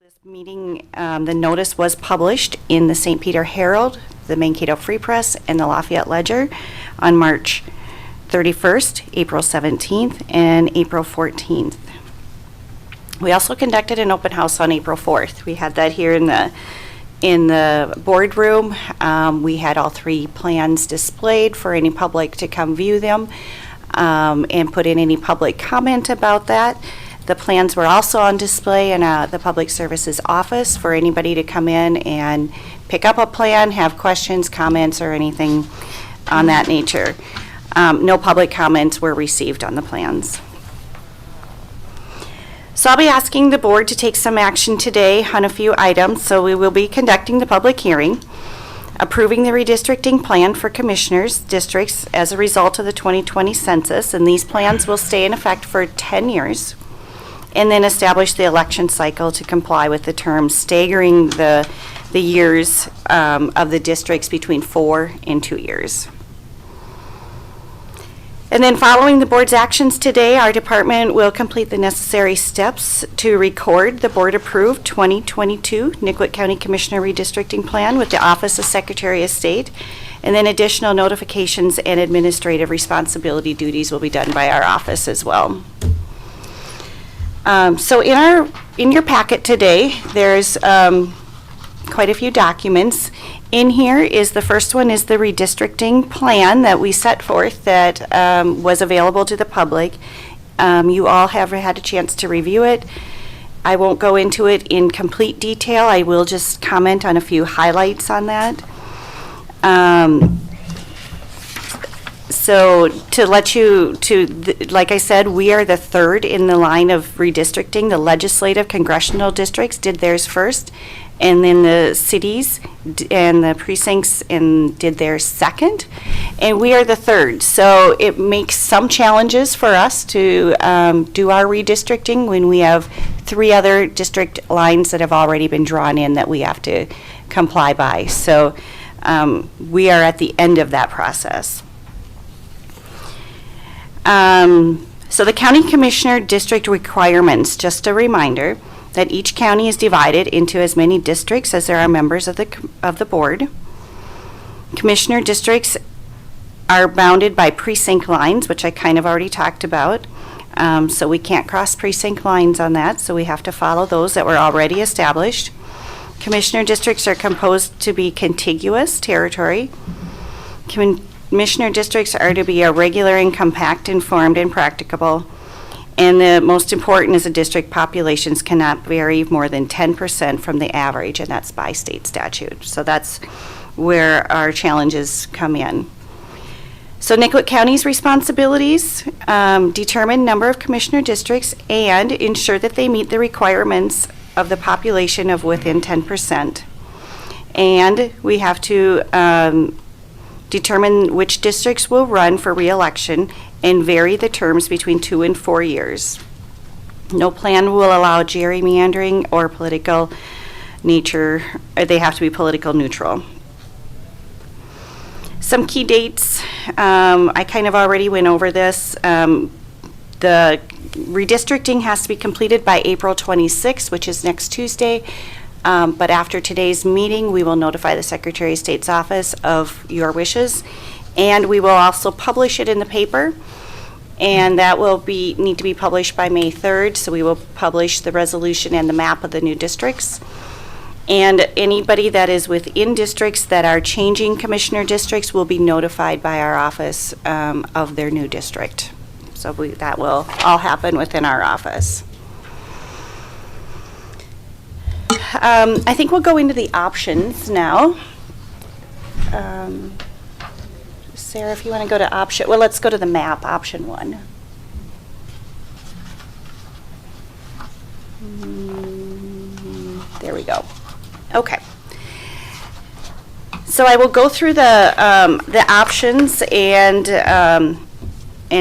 This meeting, the notice was published in the St. Peter Herald, the Mankato Free Press, and the Lafayette Ledger on March 31st, April 17th, and April 14th. We also conducted an open house on April 4th. We had that here in the boardroom. We had all three plans displayed for any public to come view them and put in any public comment about that. The plans were also on display in the Public Services office for anybody to come in and pick up a plan, have questions, comments, or anything on that nature. No public comments were received on the plans. So I'll be asking the board to take some action today on a few items. So we will be conducting the public hearing, approving the redistricting plan for commissioners' districts as a result of the 2020 census, and these plans will stay in effect for 10 years, and then establish the election cycle to comply with the terms staggering the years of the districts between 4 and 2 years. And then following the board's actions today, our department will complete the necessary steps to record the board-approved 2022 Nicollet County Commissioner Redistricting Plan with the Office of Secretary of State, and then additional notifications and administrative responsibility duties will be done by our office as well. So in your packet today, there's quite a few documents. In here is the first one is the redistricting plan that we set forth that was available to the public. You all have had a chance to review it. I won't go into it in complete detail. I will just comment on a few highlights on that. So to let you, like I said, we are the third in the line of redistricting. The legislative congressional districts did theirs first, and then the cities and the precincts did theirs second, and we are the third. So it makes some challenges for us to do our redistricting when we have 3 other district lines that have already been drawn in that we have to comply by. So we are at the end of that process. So the county commissioner district requirements, just a reminder that each county is divided into as many districts as there are members of the board. Commissioner districts are bounded by precinct lines, which I kind of already talked about. So we can't cross precinct lines on that, so we have to follow those that were already established. Commissioner districts are composed to be contiguous territory. Commissioner districts are to be irregular and compact, informed, and practicable. And the most important is the district populations cannot vary more than 10% from the average, and that's by state statute. So that's where our challenges come in. So Nicollet County's responsibilities determine number of commissioner districts and ensure that they meet the requirements of the population of within 10%. And we have to determine which districts will run for re-election and vary the terms between 2 and 4 years. No plan will allow gerrymandering or political nature, or they have to be political neutral. Some key dates, I kind of already went over this. The redistricting has to be completed by April 26th, which is next Tuesday. But after today's meeting, we will notify the Secretary of State's office of your wishes, and we will also publish it in the paper, and that will need to be published by May 3rd. So we will publish the resolution and the map of the new districts. And anybody that is within districts that are changing commissioner districts will be notified by our office of their new district. So that will all happen within our office. I think we'll go into the options now. Sarah, if you want to go to let's go to the map, option 1. There we go. Okay. So I will go through the options and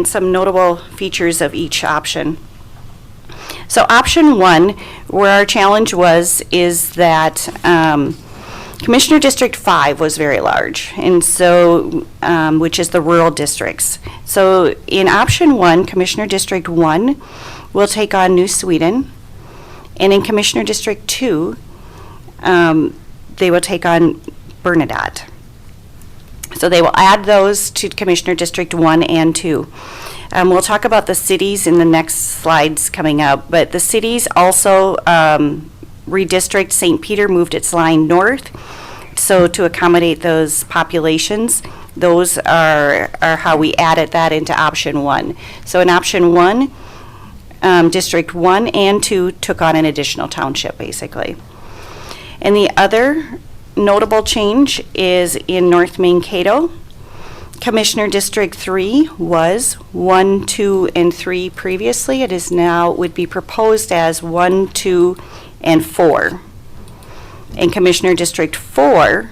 some notable features of each option. So option 1, where our challenge is that Commissioner District 5 was very large, and so which is the rural districts. So in option 1, Commissioner District 1 will take on New Sweden, And in Commissioner District 2, they will take on Bernadette. So they will add those to Commissioner District 1 and 2. We'll talk about the cities in the next slides coming up, but the cities also redistrict. St. Peter moved its line north, so to accommodate those populations, those are how we added that into option 1. So in option 1, District 1 and 2 took on an additional township, basically. And the other notable change is in North Mankato. Commissioner District 3 was 1, 2, and 3 previously. It is now, would be proposed as 1, 2, and 4. And Commissioner District 4,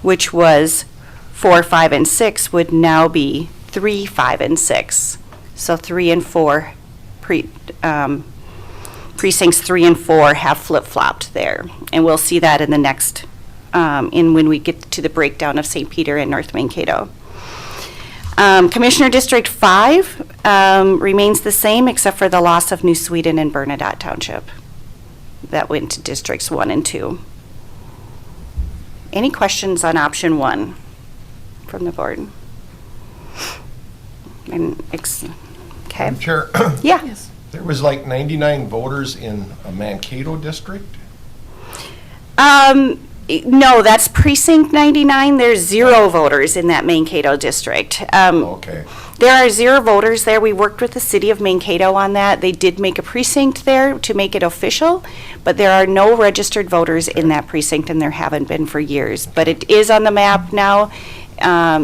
which was 4, 5, and 6, would now be 3, 5, and 6. So 3 and 4, precincts 3 and 4 have flip-flopped there. And we'll see that in the next, when we get to the breakdown of St. Peter and North Mankato. Commissioner District 5 remains the same except for the loss of New Sweden and Bernadette Township. That went to Districts 1 and 2. Any questions on option 1 from the board? Okay. Madam Chair, Yeah. Yes. there was like 99 voters in a Mankato district? No, that's precinct 99. There's 0 voters in that Mankato district. Okay. There are 0 voters there. We worked with the city of Mankato on that. They did make a precinct there to make it official, but there are no registered voters in that precinct, and there haven't been for years. But it is on the map now,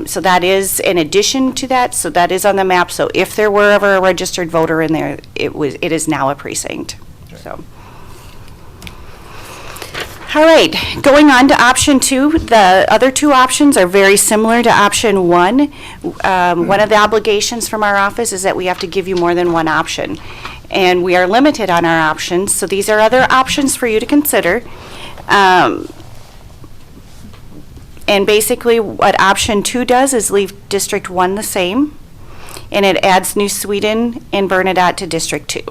so that is in addition to that. So that is on the map. So if there were ever a registered voter in there, it is now a precinct. Okay. So. All right, going on to option 2, the other 2 options are very similar to option 1. One of the obligations from our office is that we have to give you more than one option, and we are limited on our options, so these are other options for you to consider. And basically what option 2 does is leave District 1 the same, and it adds New Sweden and Bernadette to District 2.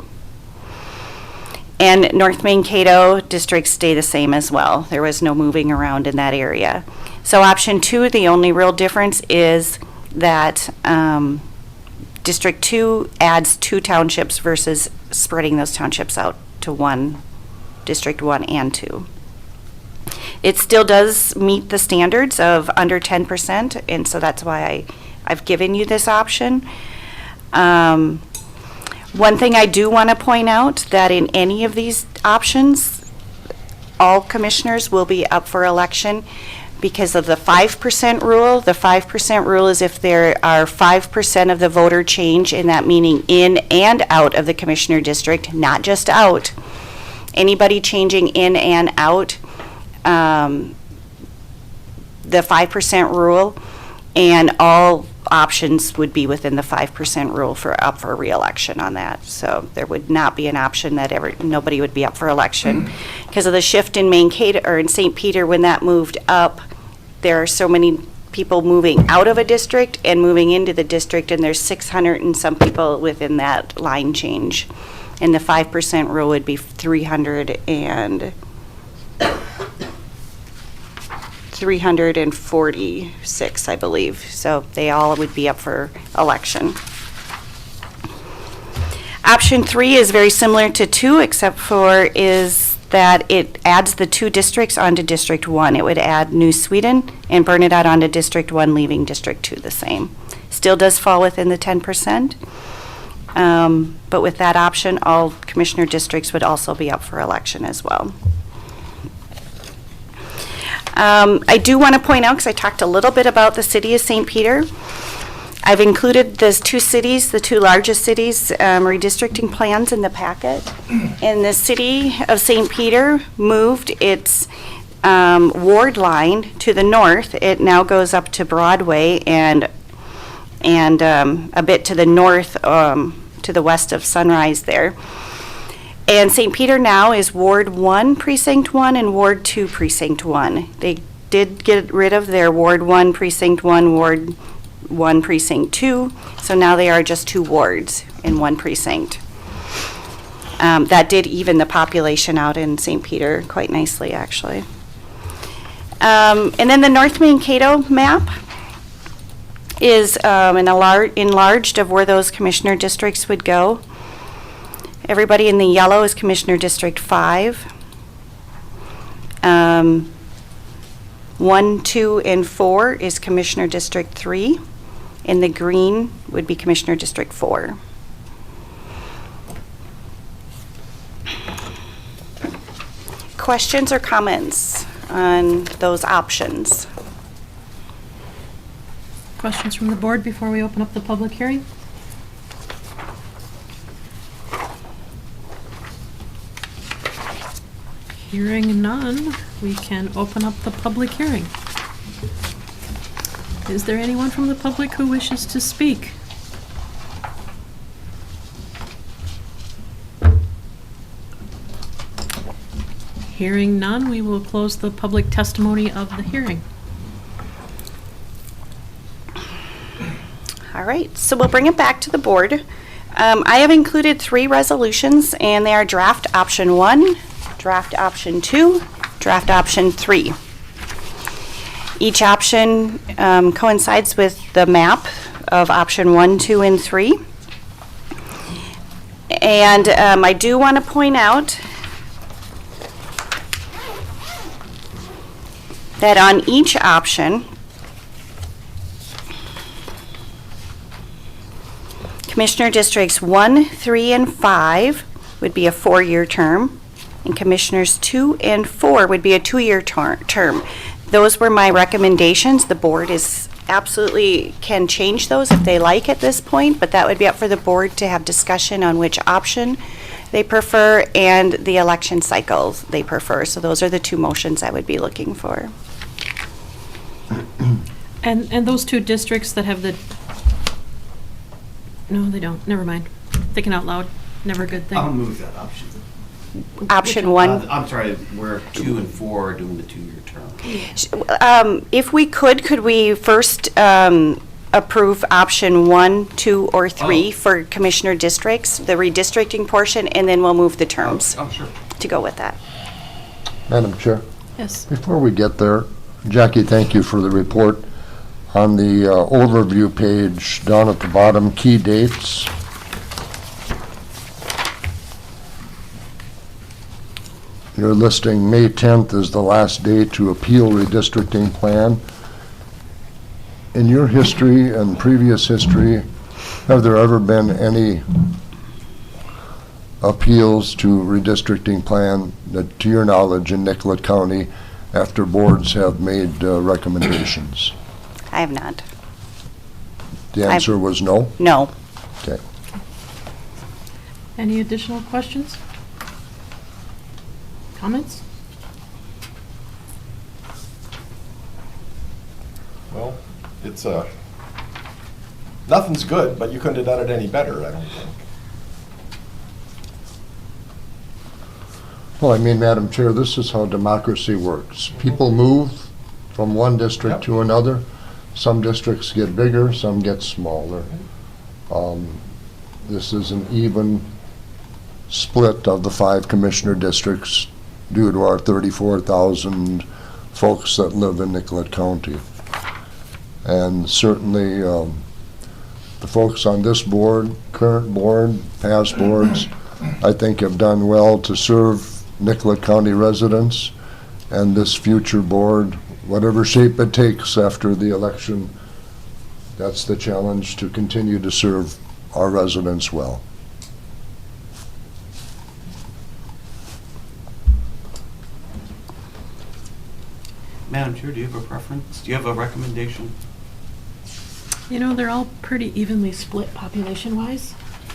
And North Mankato districts stay the same as well. There was no moving around in that area. So option 2, the only real difference is that District 2 adds 2 townships versus spreading those townships out to one, District 1 and 2. It still does meet the standards of under 10%, and so that's why I've given you this option. One thing I do want to point out, that in any of these options, all commissioners will be up for election because of the 5% rule. The 5% rule is if there are 5% of the voter change, and that meaning in and out of the commissioner district, not just out. Anybody changing in and out, the 5% rule, and all options would be within the 5% rule for up for re-election on that. So there would not be an option that nobody would be up for election. Because of the shift in Mankato, or in St. Peter, when that moved up, there are so many people moving out of a district and moving into the district, and there's 600 and some people within that line change. And the 5% rule would be 346, I believe. So they all would be up for election. Option 3 is very similar to 2, except for is that it adds the 2 districts onto District 1. It would add New Sweden and Bernadette onto District 1, leaving District 2 the same. Still does fall within the 10%. But with that option, all commissioner districts would also be up for election as well. I do want to point out, because I talked a little bit about the city of St. Peter, I've included those 2 cities, the 2 largest cities, redistricting plans in the packet. And the city of St. Peter moved its ward line to the north. It now goes up to Broadway and a bit to the north, to the west of Sunrise there. And St. Peter now is Ward 1, Precinct 1, and Ward 2, Precinct 1. They did get rid of their Ward 1, Precinct 1, Ward 1, Precinct 2, so now they are just 2 wards in 1 precinct. That did even the population out in St. Peter quite nicely, actually. And then the North Mankato map is enlarged of where those commissioner districts would go. Everybody in the yellow is Commissioner District 5. 1, 2, and 4 is Commissioner District 3. And the green would be Commissioner District 4. Questions or comments on those options? Questions from the board before we open up the public hearing? Hearing none, we can open up the public hearing. Is there anyone from the public who wishes to speak? Hearing none, we will close the public testimony of the hearing. All right, so we'll bring it back to the board. I have included 3 resolutions, and they are draft option 1, draft option 2, draft option 3. Each option coincides with the map of option 1, 2, and 3. And I do want to point out that on each option, Commissioner Districts 1, 3, and 5 would be a 4-year term, and Commissioners 2 and 4 would be a 2-year term. Those were my recommendations. The board is absolutely can change those if they like at this point, but that would be up for the board to have discussion on which option they prefer and the election cycles they prefer. So those are the 2 motions I would be looking for. And those 2 districts that have the... No, they don't. Never mind. Thinking out loud. Never a good thing. I'll move that option. Option 1. I'm sorry, where 2 and 4 are doing the 2-year term. If we could we first approve option 1, 2, or 3 for commissioner districts, the redistricting portion, and then we'll move the terms Oh, sure. to go with that. Madam Chair, Yes. before we get there, Jackie, thank you for the report. On the overview page, down at the bottom, key dates. You're listing May 10th as the last day to appeal redistricting plan. In your history and previous history, have there ever been any appeals to redistricting plan that, to your knowledge, in Nicollet County after boards have made recommendations? I have not. The answer was no? No. Okay. Any additional questions? Comments? Well, it's nothing's good, but you couldn't have done it any better, I don't think. Well, I mean, Madam Chair, this is how democracy works. People move from one district Yep. to another. Some districts get bigger, some get smaller. This is an even split of the 5 commissioner districts due to our 34,000 folks that live in Nicollet County. And certainly, the folks on this board, current board, past boards, I think have done well to serve Nicollet County residents, and this future board, whatever shape it takes after the election, that's the challenge, to continue to serve our residents well. Madam Chair, do you have a preference? Do you have a recommendation? You know, they're all pretty evenly split population-wise.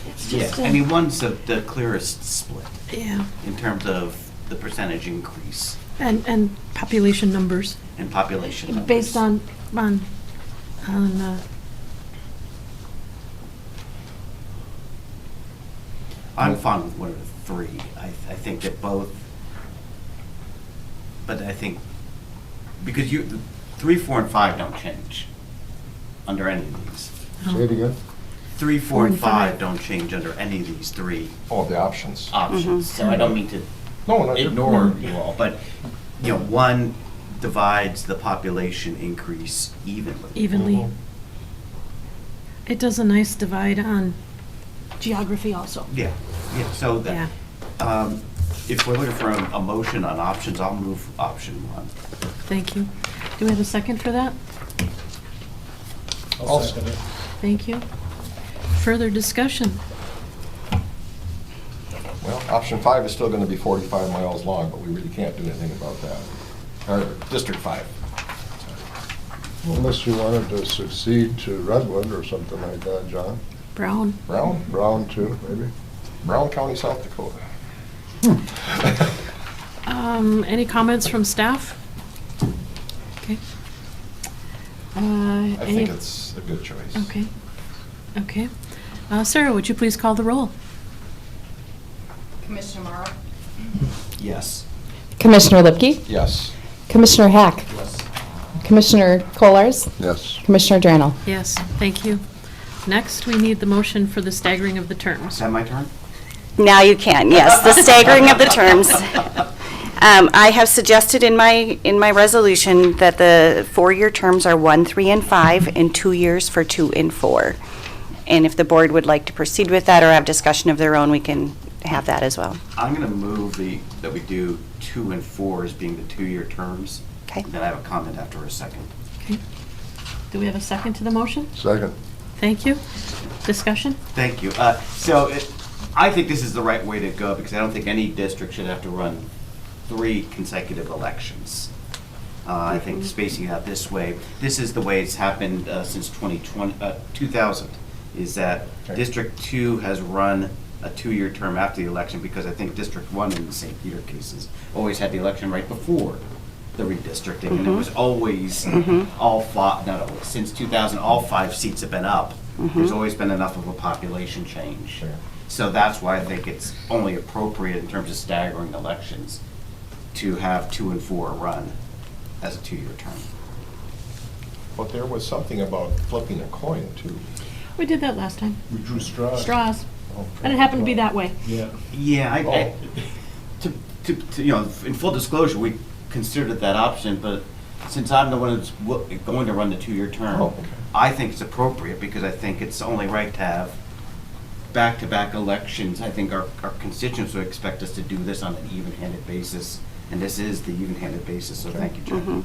It's just I mean, one's the clearest split yeah, in terms of the percentage increase and population numbers and population numbers. based on I'm fine with one of the 3. I think that both, but I think, because 3, 4, and 5 don't change under any of these. Say it again? 3, 4, and 5 don't change under any of these three Oh, the options. options. So I don't mean to No, no, you're- ignore you all, but, one divides the population increase evenly. Evenly. Mhm. It does a nice divide on geography also. Yeah, so Yeah. that, if we're looking for a motion on options, I'll move option 1. Thank you. Do we have a second for that? I'll second it. Thank you. Further discussion? Well, option 5 is still going to be 45 miles long, but we really can't do anything about that. Or District 5. Unless you wanted to succeed to Redwood or something like that, John. Brown? Brown too, maybe. Brown County, South Dakota. Any comments from staff? Okay. I think it's a good choice. Okay, okay. Sarah, would you please call the roll? Commissioner Morrow? Yes. Commissioner Lipke, Yes. Commissioner Hack, Yes. Commissioner Kolars, Yes. Commissioner Drannell. Yes, thank you. Next, we need the motion for the staggering of the Is terms. that my turn? Now you can, yes, the staggering of the terms. I have suggested in my resolution that the 4-year terms are 1, 3, and 5, and 2 years for 2 and 4. And if the board would like to proceed with that or have discussion of their own, we can have that as well. I'm going to move that we do 2 and 4 as being the 2-year terms. Okay. Then I have a comment after a second. Okay. Do we have a second to the motion? Second. Thank you. Discussion? Thank you. I think this is the right way to go because I don't think any district should have to run 3 consecutive elections. I think spacing it out this way, this is the way it's happened since 2000, is that Okay. District 2 has run a 2-year term after the election because I think District 1 in the St. Peter cases always had the election right before the redistricting, and it was always all 5, not always, since 2000, all 5 seats have been up. There's always been enough of a population change. Sure. So that's why I think it's only appropriate in terms of staggering elections to have 2 and 4 run as a 2-year term. But there was something about flipping a coin, too. We did that last time. We drew straws. Straws. Oh, And it happened to be that way. Yeah. Yeah, Oh. in full disclosure, we considered that option, but since I'm the one that's going to run the 2-year term, Oh, okay. I think it's appropriate because I think it's only right to have back-to-back elections. I think our constituents would expect us to do this on an even-handed basis, and this is the even-handed basis, so thank you, Jen.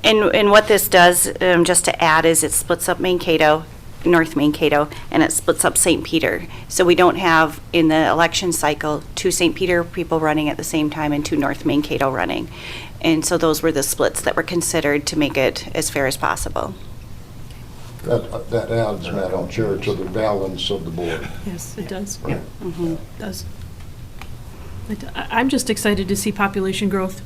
And what this does, just to add, is it splits up Mankato, North Mankato, and it splits up St. Peter. So we don't have, in the election cycle, 2 St. Peter people running at the same time and 2 North Mankato running. And so those were the splits that were considered to make it as fair as possible. That adds, Madam Chair, to the balance of the board. Yes, it does. Yeah. Does. I'm just excited to see population growth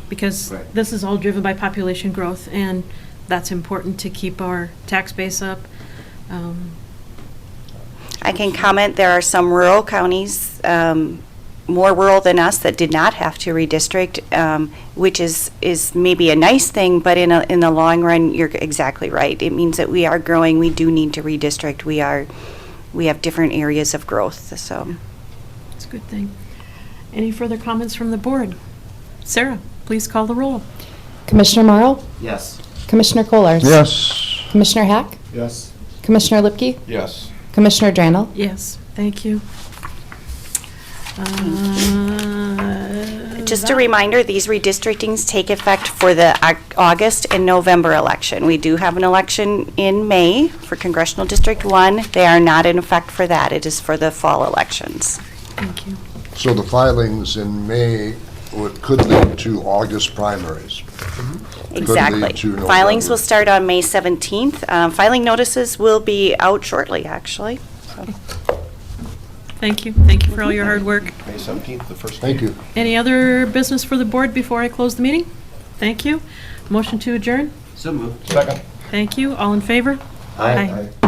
because Right. this is all driven by population growth, and that's important to keep our tax base up. I can comment, there are some rural counties, more rural than us, that did not have to redistrict, which is maybe a nice thing, but in the long run, you're exactly right. It means that we are growing, we do need to redistrict, we have different areas of growth, so. It's a good thing. Any further comments from the board? Sarah, please call the roll. Commissioner Morrow, Yes. Commissioner Kolars. Yes. Commissioner Hack, Yes. Commissioner Lipke, Yes. Commissioner Drannell. Yes, thank you. Just a reminder, these redistrictings take effect for the August and November election. We do have an election in May for Congressional District 1. They are not in effect for that. It is for the fall elections. Thank you. So the filings in May could lead to August primaries. Exactly. to November. Filings will start on May 17th. Filing notices will be out shortly, actually. So. Thank you. Thank you for all your hard work. May 17th, the first. Thank you. Any other business for the board before I close the meeting? Thank you. Motion to adjourn? So moved. Second. Thank you. All in favor? Aye. Aye. Aye.